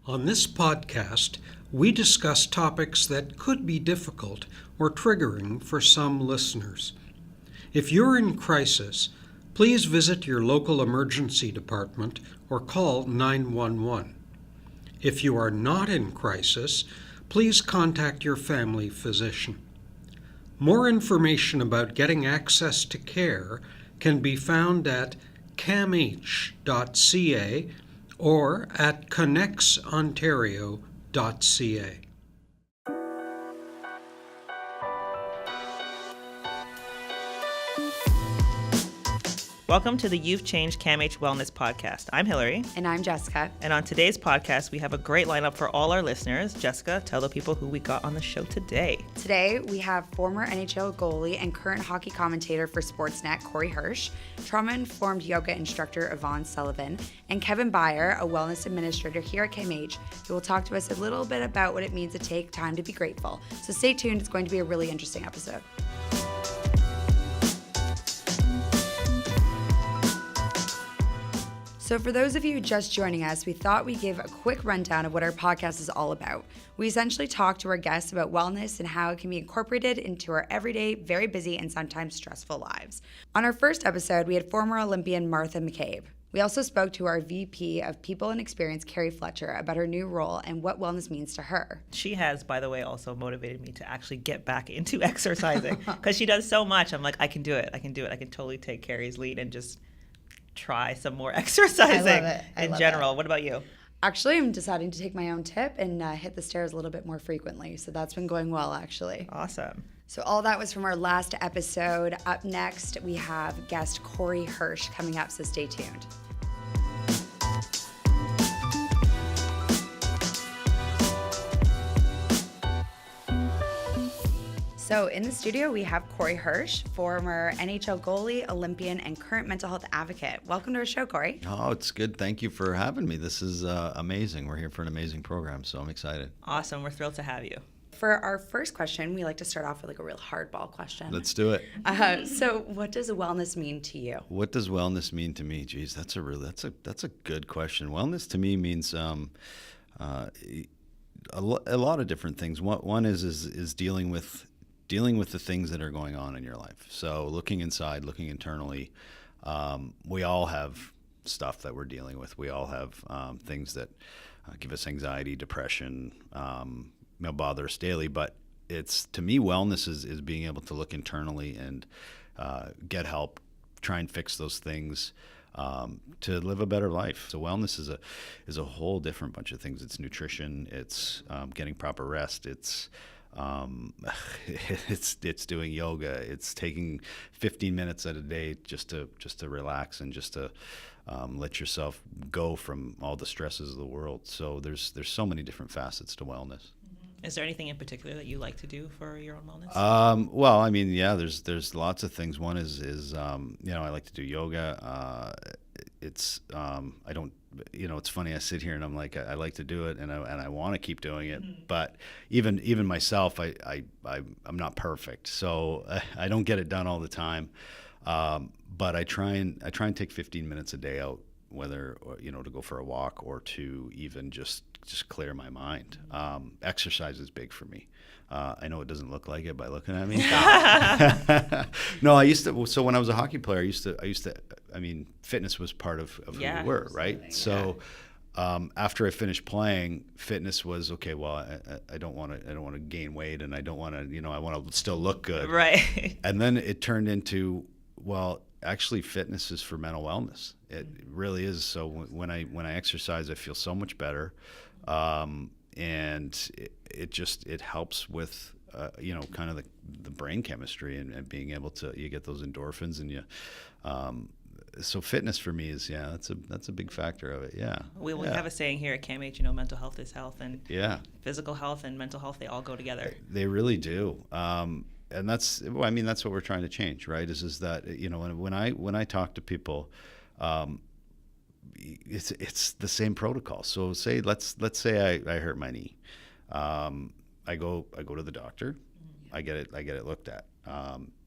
On this podcast, we discuss topics that could be difficult or triggering for some listeners. If you're in crisis, please visit your local emergency department or call 911. If you are not in crisis, please contact your family physician. More information about getting access to care can be found at camh.ca or at connexontario.ca. Welcome to the You've Changed CAMH Wellness Podcast. I'm Hilary. And I'm Jessica. And on today's podcast, we have a great lineup for all our listeners. Jessica, tell the people who we got on the show today. Today, we have former NHL goalie and current hockey commentator for Sportsnet, Cory Hirsch, trauma-informed yoga instructor, Vaughn Sullivan, and Kevin Byer, a wellness administrator here at CAMH, who will talk to us a little bit about what it means to take time to be grateful. So stay tuned. It's going to be a really interesting episode. So for those of you just joining us, we thought we'd give a quick rundown of what our podcast is all about. We essentially talk to our guests about wellness and how it can be incorporated into our everyday, very busy, and sometimes stressful lives. On our first episode, we had former Olympian Martha McCabe. We also spoke to our VP of People and Experience, Carrie Fletcher, about her new role and what wellness means to her. She has, by the way, also motivated me to actually get back into exercising because she does so much. I'm like, I can do it. I can totally take Carrie's lead and just try some more exercising in general. What about you? Actually, I'm deciding to take my own tip and hit the stairs a little bit more frequently. So that's been going well, actually. Awesome. So all that was from our last episode. Up next, we have guest Cory Hirsch coming up, so stay tuned. So in the studio, we have Cory Hirsch, former NHL goalie, Olympian, and current mental health advocate. Welcome to our show, Cory. Oh, it's good. Thank you for having me. This is amazing. We're here for an amazing program, so I'm excited. Awesome. We're thrilled to have you. For our first question, we like to start off with like a real hardball question. Let's do it. So what does wellness mean to you? What does wellness mean to me? Geez, that's a good question. Wellness to me means a lot of different things. One is dealing with the things that are going on in your life. So looking inside, looking internally, we all have stuff that we're dealing with. We all have things that give us anxiety, depression, bother us daily. But to me, wellness is being able to look internally and get help, try and fix those things to live a better life. So wellness is a whole different bunch of things. It's nutrition. It's getting proper rest. It's doing yoga. It's taking 15 minutes at a day just to relax and just to let yourself go from all the stresses of the world. So there's so many different facets to wellness. Is there anything in particular that you like to do for your own wellness? Well, I mean, yeah, there's lots of things. One is I like to do yoga. It's funny. I sit here and I'm like, I like to do it and I want to keep doing it. Mm-hmm. But even myself, I'm not perfect, so I don't get it done all the time. But I try and take 15 minutes a day out, whether to go for a walk or to even just clear my mind. Exercise is big for me. I know it doesn't look like it by looking at me. No, I used to. So when I was a hockey player, I used to. I mean, fitness was part of who we were, right? Yeah. So after I finished playing, fitness was okay. Well, I don't want to gain weight, and I don't want to. I want to still look good. Right. And then it turned into, well, actually, fitness is for mental wellness. It really is. So when I exercise, I feel so much better. And it helps with kind of the brain chemistry and being able to, you get those endorphins and so fitness for me is that's a big factor of it. We have a saying here at CAMH, mental health is health, and physical health and mental health, they all go together. They really do. And that's what we're trying to change, right? Is that when I talk to people, it's the same protocol. So let's say I hurt my knee. I go to the doctor. I get it looked at.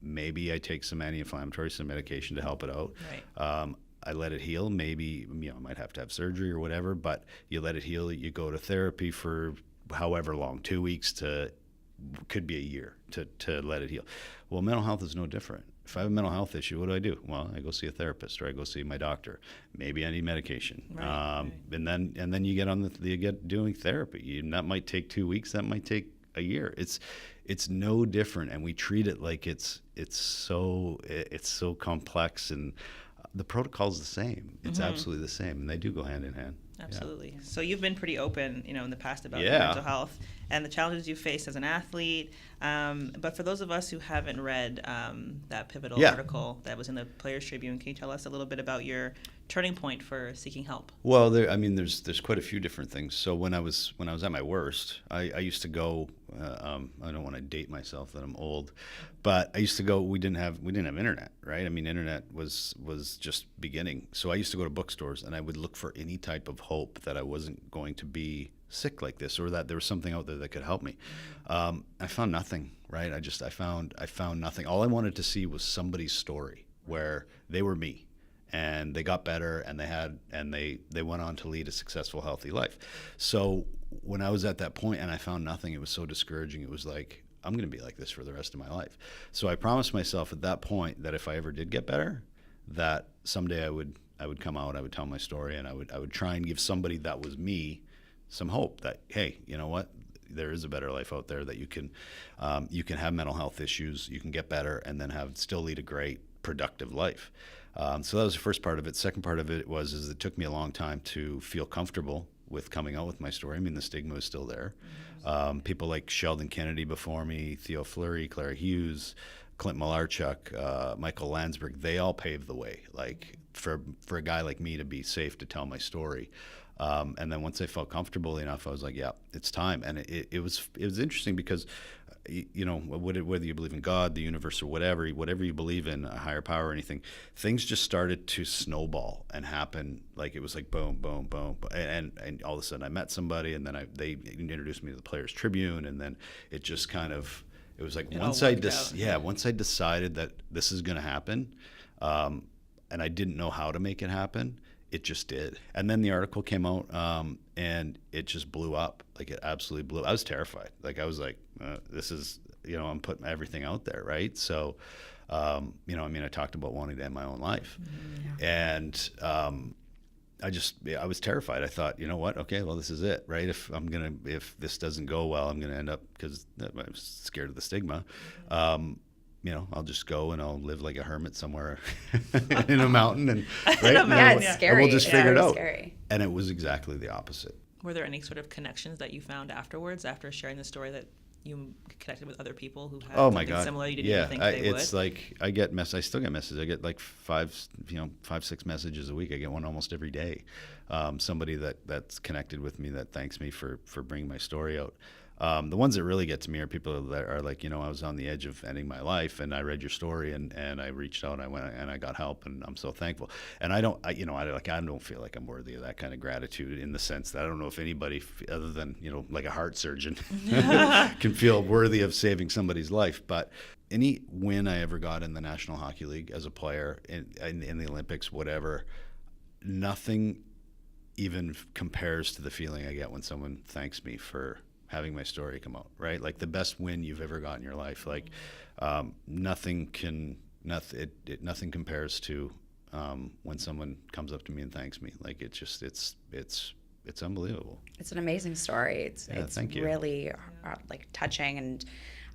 Maybe I take some anti-inflammatory, some medication to help it out. Right. I let it heal. Maybe, I might have to have surgery or whatever, but you let it heal. You go to therapy for however long, 2 weeks to could be a year to let it heal. Well, mental health is no different. If I have a mental health issue, what do? Well, I go see a therapist, or I go see my doctor. Maybe I need medication, Right. and then you get doing therapy, and that might take 2 weeks. That might take a year. It's no different, and we treat it like it's so complex, and the protocol's the same. It's absolutely the same, and they do go hand in hand. Absolutely. Yeah. So you've been pretty open, in the past about your Yeah. mental health and the challenges you faced as an athlete. But for those of us who haven't read that pivotal article that was in the Players Tribune, can you tell us a little bit about your turning point for seeking help? Well, there's quite a few different things. So when I was at my worst, I used to go. I don't want to date myself that I'm old, but I used to go. We didn't have internet, right? I mean, internet was just beginning. So I used to go to bookstores and I would look for any type of hope that I wasn't going to be sick like this, or that there was something out there that could help me. I found nothing, right? I found nothing. All I wanted to see was somebody's story where they were me, and they got better, and they went on to lead a successful, healthy life. So when I was at that point and I found nothing, it was so discouraging. It was like, I'm going to be like this for the rest of my life. So I promised myself at that point that if I ever did get better, that someday I would come out, I would tell my story, and I would try and give somebody that was me some hope that, hey, you know what? There is a better life out there, that you can have mental health issues, you can get better, and then still lead a great, productive life. So that was the first part of it. Second part of it is it took me a long time to feel comfortable with coming out with my story. I mean, the stigma is still there. People like Sheldon Kennedy before me, Theo Fleury, Clara Hughes, Clint Malarchuk, Michael Landsberg, they all paved the way, like for a guy like me to be safe to tell my story. And then once I felt comfortable enough, I was like, yeah, it's time. And it was interesting because, whether you believe in God, the universe, or whatever you believe in, a higher power or anything, things just started to snowball and happen. Like it was like boom, boom, boom, and all of a sudden I met somebody, and then they introduced me to the Players Tribune, and then it just kind of, it was like once I decided that this is going to happen, and I didn't know how to make it happen, it just did. And then the article came out, and it just blew up. Like, it absolutely blew up. I was terrified. Like, I was like, this is, I'm putting everything out there, right? So, I talked about wanting to end my own life. And I was terrified. I thought, you know what? Okay, well, this is it, right? If this doesn't go well, I'm going to end up, because I was scared of the stigma. I'll just go and I'll live like a hermit somewhere in a mountain, and right? Yeah, it's scary. And we'll just figure it out. Scary. And it was exactly the opposite. Were there any sort of connections that you found afterwards, after sharing the story, that you connected with other people who had something similar you didn't even think they would? It's like I still get messages. I get like 5-6 messages a week. I get one almost every day. Somebody that's connected with me that thanks me for bringing my story out. The ones that really get to me are people that are like, I was on the edge of ending my life, and I read your story, and I reached out, and I went and I got help, and I'm so thankful. And I don't feel like I'm worthy of that kind of gratitude, in the sense that I don't know if anybody other than, like a heart surgeon can feel worthy of saving somebody's life. But any win I ever got in the National Hockey League as a player, in the Olympics, whatever, nothing even compares to the feeling I get when someone thanks me for having my story come out, right? Like the best win you've ever got in your life. Like nothing compares to when someone comes up to me and thanks me. Like it's unbelievable. It's an amazing story. It's thank you. Really like touching, and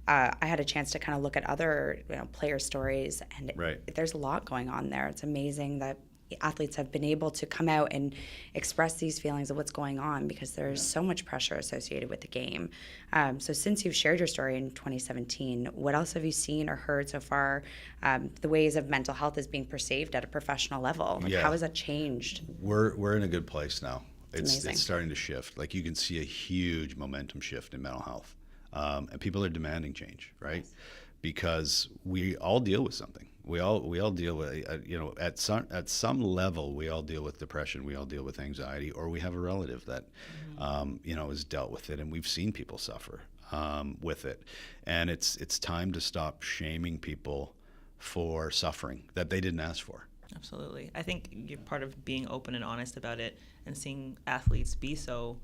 I had a chance to kind of look at other player stories, and there's a lot going on there. It's amazing that athletes have been able to come out and express these feelings of what's going on, because there's so much pressure associated with the game. So since you've shared your story in 2017, what else have you seen or heard so far, the ways of mental health is being perceived at a professional level? Like, how has that changed? We're in a good place now. It's starting to shift. Like, you can see a huge momentum shift in mental health, and people are demanding change, right? Yes. Because we all deal with something. We all deal with, at some level, we all deal with depression, we all deal with anxiety, or we have a relative that, has dealt with it, and we've seen people suffer with it. And it's time to stop shaming people for suffering that they didn't ask for, Absolutely. I think you're part of being open and honest about it and seeing athletes be so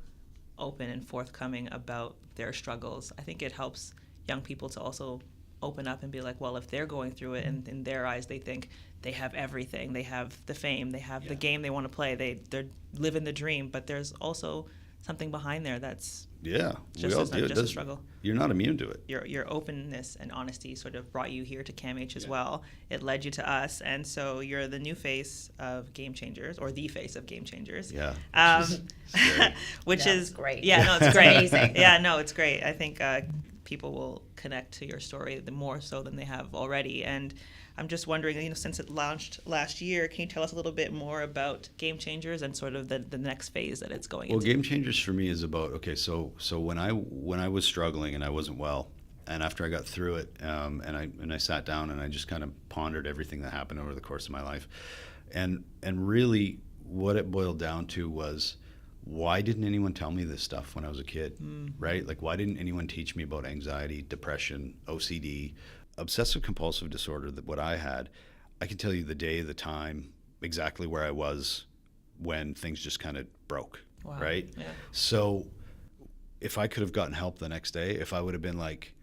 open and forthcoming about their struggles. I think it helps young people to also open up and be like, well, if they're going through it and in their eyes they think they have everything, they have the fame, they have the game they want to play, they're living the dream, but there's also something behind there that's just a struggle. You're not immune to it. Your openness and honesty sort of brought you here to CAMH as well. It led you to us, and so you're the new face of Game Changers, or the face of Game Changers. Yeah. Which is great. Yeah, no, it's great. Amazing. Yeah, no, it's great. I think people will connect to your story the more so than they have already. And I'm just wondering, since it launched last year, can you tell us a little bit more about Game Changers and sort of the next phase that it's going into? Well, Game Changers for me is about, so when I was struggling and I wasn't well, and after I got through it, and I sat down and I just kind of pondered everything that happened over the course of my life, and really what it boiled down to was, why didn't anyone tell me this stuff when I was a kid, right? Like, why didn't anyone teach me about anxiety, depression, OCD, obsessive compulsive disorder, that what I had? I can tell you the day, the time, exactly where I was when things just kind of broke, right? Yeah. So if I could have gotten help the next day, if I would have been like,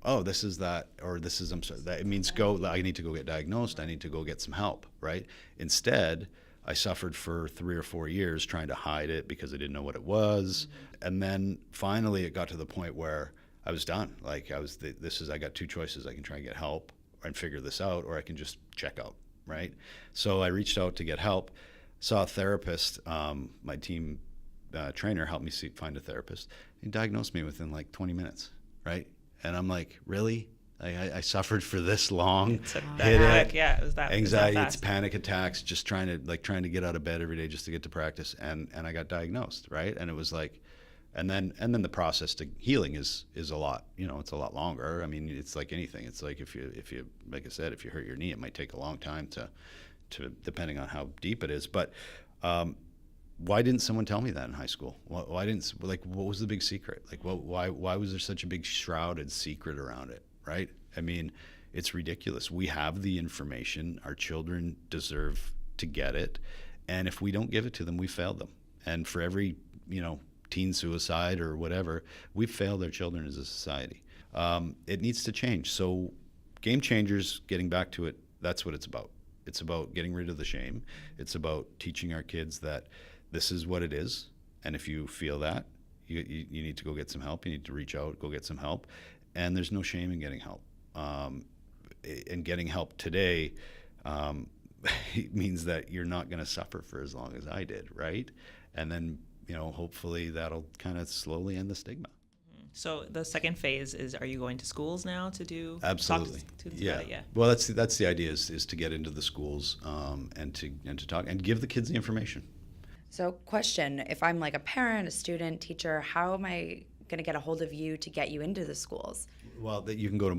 oh, this is that, or this is, I'm sorry, that, it means I need to go get diagnosed, I need to go get some help, right? Instead, I suffered for 3 or 4 years trying to hide it because I didn't know what it was. Mm-hmm. And then finally it got to the point where I was done. Like, I got 2 choices. I can try and get help and figure this out, or I can just check out, right? So I reached out to get help, saw a therapist. My team trainer helped me find a therapist. He diagnosed me within like 20 minutes, right? And I'm like, really? I suffered for this long. It was that anxiety, it's panic attacks, just trying to get out of bed every day just to get to practice, and I got diagnosed, right? And it was like, and then the process to healing is a lot, it's a lot longer. I mean, it's like anything. It's like if you like I said, if you hurt your knee, it might take a long time to depending on how deep it is. But why didn't someone tell me that in high school? What was the big secret? Like, why was there such a big shrouded secret around it? Right? I mean, it's ridiculous. We have the information. Our children deserve to get it. And if we don't give it to them, we failed them. And for every, teen suicide or whatever, we've failed our children as a society. It needs to change. So Game Changers, getting back to it, that's what it's about. It's about getting rid of the shame. It's about teaching our kids that this is what it is. And if you feel that, you need to go get some help. You need to reach out, go get some help. And there's no shame in getting help. And getting help today it means that you're not going to suffer for as long as I did, right? And then, hopefully that'll kind of slowly end the stigma. So the second phase is, are you going to schools now to do? Absolutely. Talk to students about it? Yeah. Well, that's the idea is to get into the schools and to talk and give the kids the information. So question, if I'm like a parent, a student, teacher, how am I going to get a hold of you to get you into the schools? Well, you can go to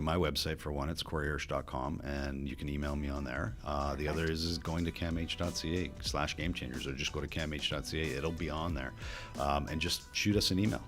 my website for one. It's coryhirsch.com, and you can email me on there. The other is going to camh.ca/gamechangers, or just go to camh.ca. It'll be on there, and just shoot us an email.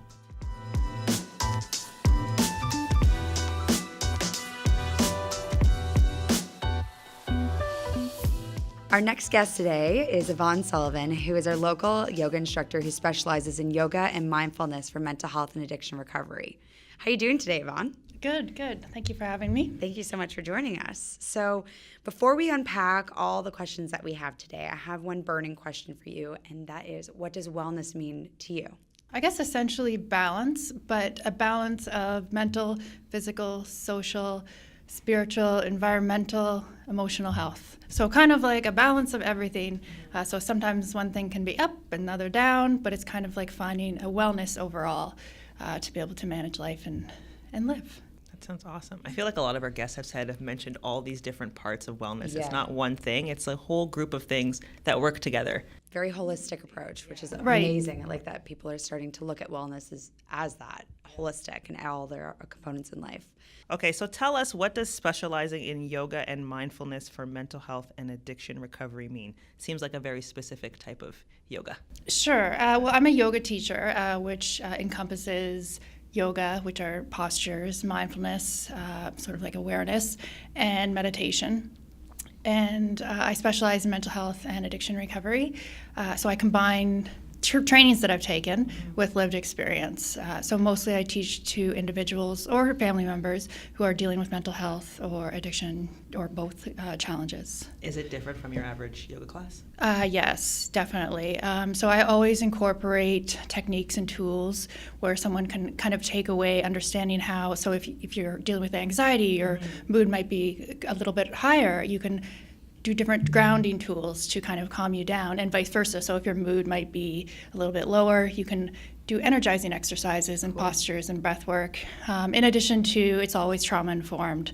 Our next guest today is Evonne Sullivan, who is our local yoga instructor who specializes in yoga and mindfulness for mental health and addiction recovery. How are you doing today, Evonne? Good. Thank you for having me. Thank you so much for joining us. So before we unpack all the questions that we have today, I have one burning question for you, and that is, what does wellness mean to you? I guess essentially balance, but a balance of mental, physical, social, spiritual, environmental, emotional health. So kind of like a balance of everything. So sometimes one thing can be up, another down, but it's kind of like finding a wellness overall to be able to manage life and live. That sounds awesome. I feel like a lot of our guests have mentioned all these different parts of wellness. Yeah. It's not one thing. It's a whole group of things that work together. Very holistic approach, which is amazing. I like that people are starting to look at wellness as that, holistic, and all their components in life. Okay, so tell us, what does specializing in yoga and mindfulness for mental health and addiction recovery mean? Seems like a very specific type of yoga. Sure. Well, I'm a yoga teacher, which encompasses yoga, which are postures, mindfulness, sort of like awareness, and meditation. and I specialize in mental health and addiction recovery. So I combine trainings that I've taken with lived experience. So mostly I teach to individuals or family members who are dealing with mental health or addiction or both challenges. Is it different from your average yoga class? Yes, definitely. So I always incorporate techniques and tools where someone can kind of take away understanding how, so if you're dealing with anxiety, your mood might be a little bit higher, you can do different grounding tools to kind of calm you down, and vice versa. So if your mood might be a little bit lower, you can do energizing exercises and postures and breath work. In addition to, it's always trauma informed.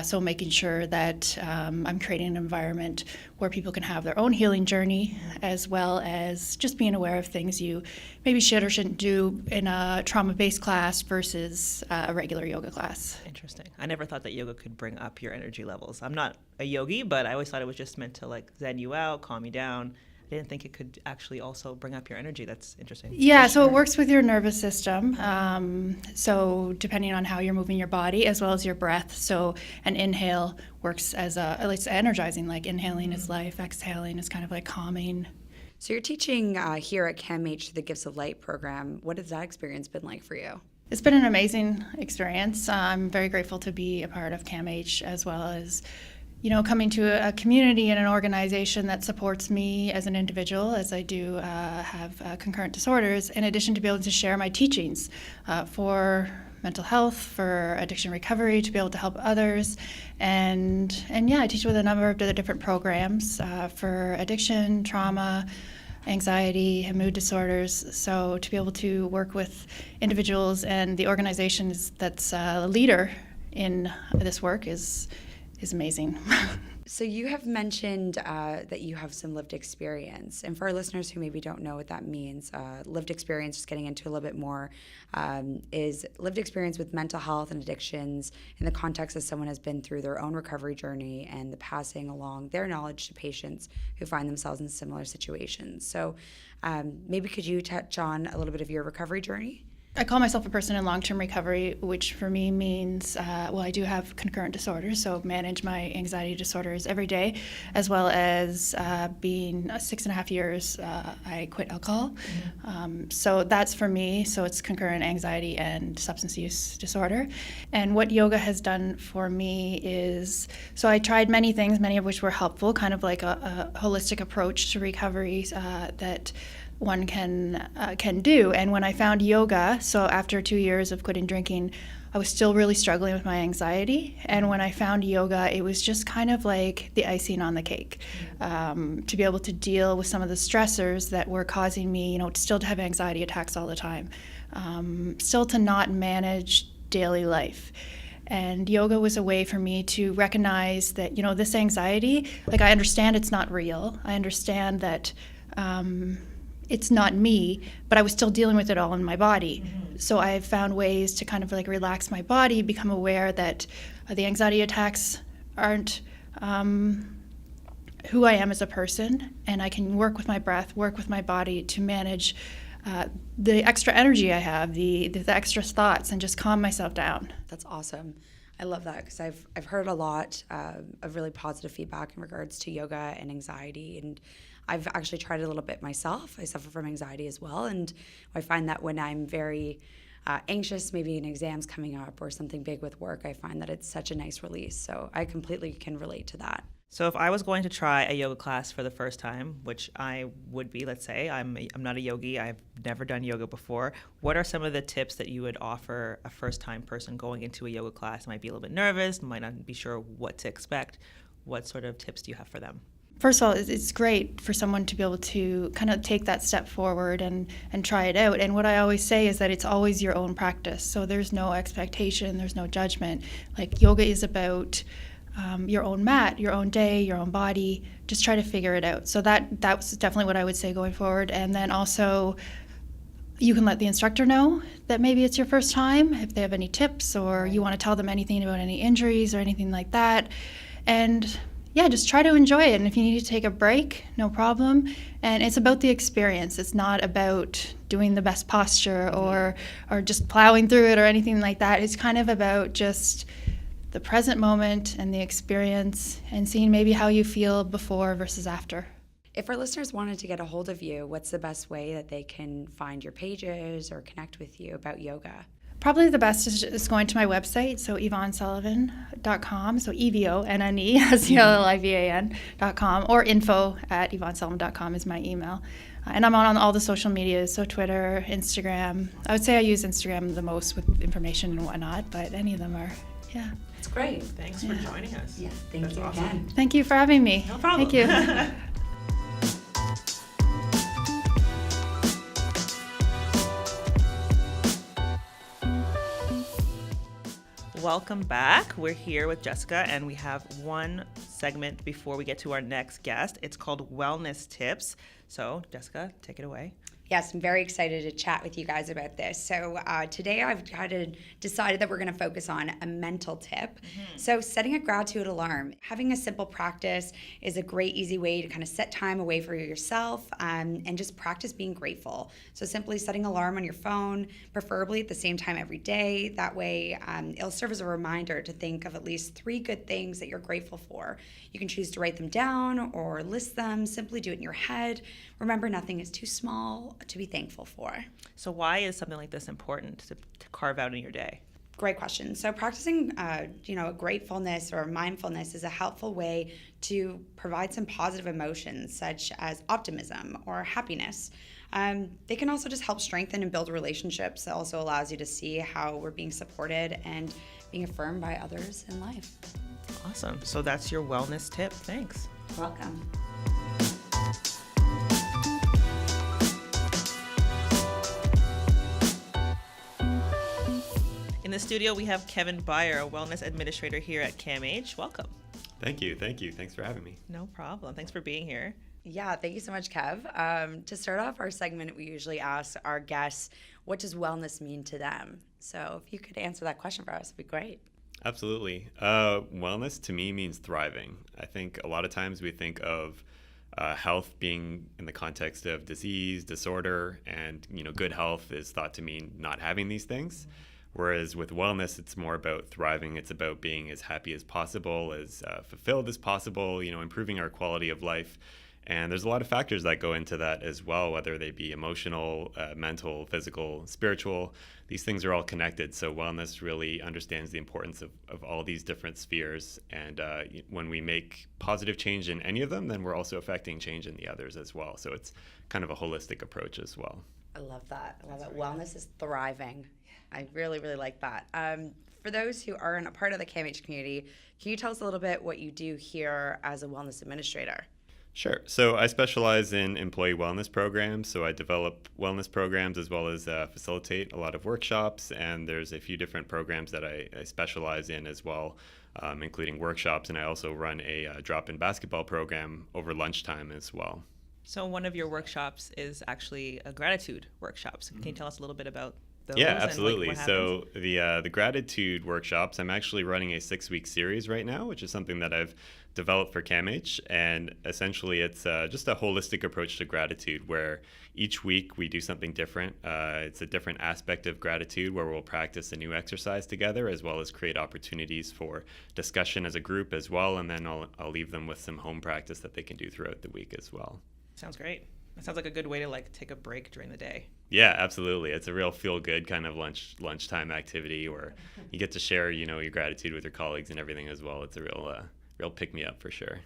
So making sure that I'm creating an environment where people can have their own healing journey, as well as just being aware of things you maybe should or shouldn't do in a trauma-based class versus a regular yoga class. Interesting. I never thought that yoga could bring up your energy levels. I'm not a yogi, but I always thought it was just meant to like zen you out, calm you down. I didn't think it could actually also bring up your energy. That's interesting. Yeah, so it works with your nervous system. So depending on how you're moving your body, as well as your breath. So an inhale works as it's energizing, like inhaling is life, exhaling is kind of like calming. So you're teaching here at CAMH the Gifts of Light program. What has that experience been like for you? It's been an amazing experience. I'm very grateful to be a part of CAMH, as well as coming to a community and an organization that supports me as an individual, as I do have concurrent disorders, in addition to be able to share my teachings for mental health, for addiction recovery, to be able to help others. And yeah, I teach with a number of different programs for addiction, trauma, anxiety, and mood disorders. So to be able to work with individuals and the organizations that's a leader in this work is amazing. So you have mentioned that you have some lived experience. And for our listeners who maybe don't know what that means, lived experience, just getting into a little bit more, is lived experience with mental health and addictions in the context of someone has been through their own recovery journey and the passing along their knowledge to patients who find themselves in similar situations. So maybe could you touch on a little bit of your recovery journey? I call myself a person in long-term recovery, which for me means, I do have concurrent disorders, so manage my anxiety disorders every day, as well as being 6.5 years, I quit alcohol. So that's for me, so it's concurrent anxiety and substance use disorder. And what yoga has done for me is, so I tried many things, many of which were helpful, kind of like a holistic approach to recovery that one can do. And when I found yoga, so after 2 years of quitting drinking, I was still really struggling with my anxiety. And when I found yoga, it was just kind of like the icing on the cake, to be able to deal with some of the stressors that were causing me, still to have anxiety attacks all the time, still to not manage daily life. And yoga was a way for me to recognize that, this anxiety, like I understand it's not real. I understand that it's not me, but I was still dealing with it all in my body. So I found ways to kind of like relax my body, become aware that the anxiety attacks aren't who I am as a person, and I can work with my breath, work with my body to manage the extra energy I have, the extra thoughts, and just calm myself down. That's awesome. I love that because I've heard a lot of really positive feedback in regards to yoga and anxiety, and I've actually tried it a little bit myself. I suffer from anxiety as well, and I find that when I'm very anxious, maybe an exam's coming up or something big with work, I find that it's such a nice release. So I completely can relate to that. So if I was going to try a yoga class for the first time, which I would be, let's say, I'm not a yogi, I've never done yoga before, what are some of the tips that you would offer a first-time person going into a yoga class? Might be a little bit nervous, might not be sure what to expect. What sort of tips do you have for them? First of all, it's great for someone to be able to kind of take that step forward and try it out. And what I always say is that it's always your own practice. So there's no expectation, there's no judgment. Like yoga is about your own mat, your own day, your own body. Just try to figure it out. So that's definitely what I would say going forward. And then also, you can let the instructor know that maybe it's your first time, if they have any tips or you want to tell them anything about any injuries or anything like that. And yeah, just try to enjoy it. And if you need to take a break, no problem. And it's about the experience. It's not about doing the best posture or just plowing through it or anything like that. It's kind of about just the present moment and the experience, and seeing maybe how you feel before versus after. If our listeners wanted to get a hold of you, what's the best way that they can find your pages or connect with you about yoga? Probably the best is just going to my website, so EvonneSullivan.com, so EVONNESULLIVAN.com, or info@EvonneSullivan.com is my email. And I'm on all the social medias, so Twitter, Instagram. I would say I use Instagram the most with information and whatnot, but any of them are, yeah. It's great. Thanks for joining us. Yeah, thank That's you awesome. again. Thank you for having me. No problem. Thank you. Welcome back. We're here with Jessica, and we have one segment before we get to our next guest. It's called Wellness Tips. So, Jessica, take it away. Yes, I'm very excited to chat with you guys about this. So today I've decided that we're going to focus on a mental tip. So setting a gratitude alarm. Having a simple practice is a great, easy way to kind of set time away for yourself and just practice being grateful. So simply setting an alarm on your phone, preferably at the same time every day. That way it'll serve as a reminder to think of at least 3 good things that you're grateful for. You can choose to write them down or list them. Simply do it in your head. Remember, nothing is too small to be thankful for. So why is something like this important to carve out in your day? Great question. So practicing, gratefulness or mindfulness is a helpful way to provide some positive emotions such as optimism or happiness. They can also just help strengthen and build relationships. It also allows you to see how we're being supported and being affirmed by others in life. Awesome. So that's your wellness tip. Thanks. Welcome. In the studio, we have Kevin Byer, a wellness administrator here at CAMH. Welcome. Thank you. Thanks for having me. No problem. Thanks for being here. Yeah, thank you so much, Kev. To start off our segment, we usually ask our guests, what does wellness mean to them? So if you could answer that question for us, it'd be great. Absolutely. Wellness to me means thriving. I think a lot of times we think of health being in the context of disease, disorder, and good health is thought to mean not having these things. Whereas with wellness, it's more about thriving. It's about being as happy as possible, as fulfilled as possible, improving our quality of life. And there's a lot of factors that go into that as well, whether they be emotional, mental, physical, spiritual. These things are all connected. So wellness really understands the importance of all these different spheres. And when we make positive change in any of them, then we're also affecting change in the others as well. So it's kind of a holistic approach as well. I love that. I love it. Wellness is thriving. I really, really like that. For those who aren't a part of the CAMH community, can you tell us a little bit what you do here as a wellness administrator? Sure. So I specialize in employee wellness programs. So I develop wellness programs as well as facilitate a lot of workshops. And there's a few different programs that I specialize in as well, including workshops. And I also run a drop-in basketball program over lunchtime as well. So one of your workshops is actually a gratitude workshop. So can you tell us a little bit about those? Yeah, and, absolutely. what So the gratitude workshops, I'm actually running a 6-week series right now, which is something that I've developed for CAMH. And essentially it's just a holistic approach to gratitude where each week we do something different. It's a different aspect of gratitude where we'll practice a new exercise together as well as create opportunities for discussion as a group as well. And then I'll leave them with some home practice that they can do throughout the week as well. Sounds great. That sounds like a good way to take a break during the day. Yeah, absolutely. It's a real feel-good kind of lunchtime activity where you get to share, your gratitude with your colleagues and everything as well. It's a real pick-me-up for sure.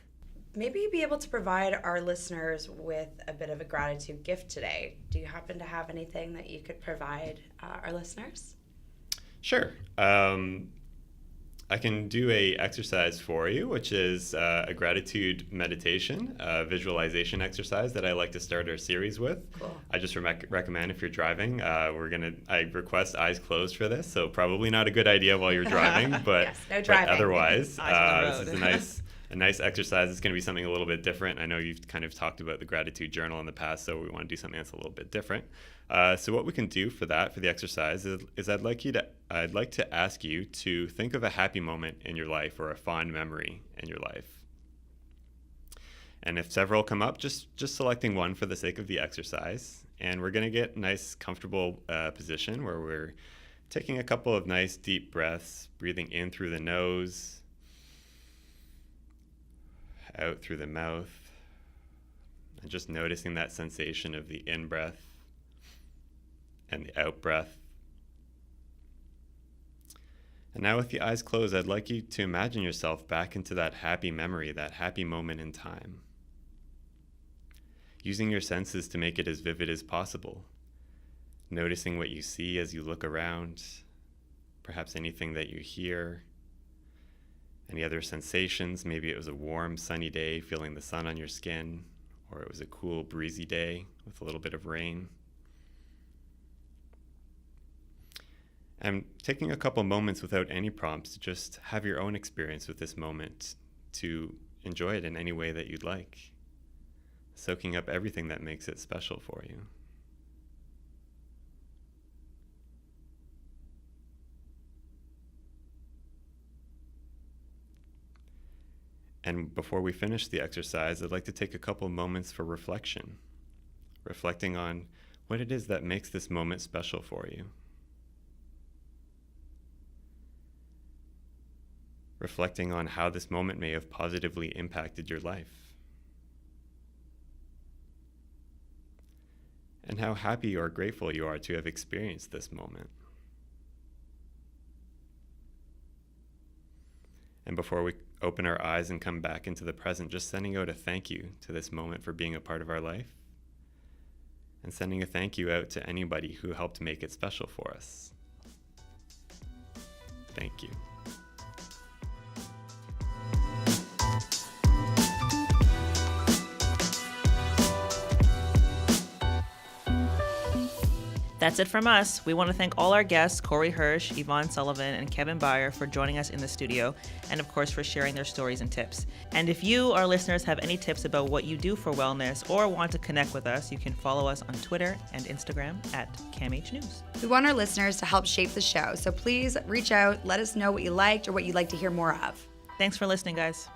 Maybe you'd be able to provide our listeners with a bit of a gratitude gift today. Do you happen to have anything that you could provide our listeners? Sure. I can do a exercise for you, which is a gratitude meditation, visualization exercise that I like to start our series with. Cool. I just recommend if you're driving, I request eyes closed for this, so probably not a good idea while you're driving, but, yes, no driving. But otherwise, Eyes on this the road. is a nice exercise. It's going to be something a little bit different. I know you've kind of talked about the gratitude journal in the past, so we want to do something that's a little bit different. So what we can do for the exercise is I'd like to ask you to think of a happy moment in your life or a fond memory in your life. And if several come up, just selecting one for the sake of the exercise. And we're going to get a nice, comfortable position where we're taking a couple of nice deep breaths, breathing in through the nose, out through the mouth, and just noticing that sensation of the in-breath and the out-breath. And now with the eyes closed, I'd like you to imagine yourself back into that happy memory, that happy moment in time. Using your senses to make it as vivid as possible. Noticing what you see as you look around, perhaps anything that you hear, any other sensations. Maybe it was a warm, sunny day, feeling the sun on your skin, or it was a cool, breezy day with a little bit of rain. And taking a couple moments without any prompts to just have your own experience with this moment, to enjoy it in any way that you'd like, soaking up everything that makes it special for you. And before we finish the exercise, I'd like to take a couple moments for reflection, reflecting on what it is that makes this moment special for you. Reflecting on how this moment may have positively impacted your life. And how happy or grateful you are to have experienced this moment. And before we open our eyes and come back into the present, just sending out a thank you to this moment for being a part of our life. And sending a thank you out to anybody who helped make it special for us. Thank you. That's it from us. We want to thank all our guests, Cory Hirsch, Evonne Sullivan, and Kevin Byer, for joining us in the studio, and of course for sharing their stories and tips. And if you, our listeners, have any tips about what you do for wellness or want to connect with us, you can follow us on Twitter and Instagram at CAMH News. We want our listeners to help shape the show, so please reach out, let us know what you liked or what you'd like to hear more of. Thanks for listening, guys.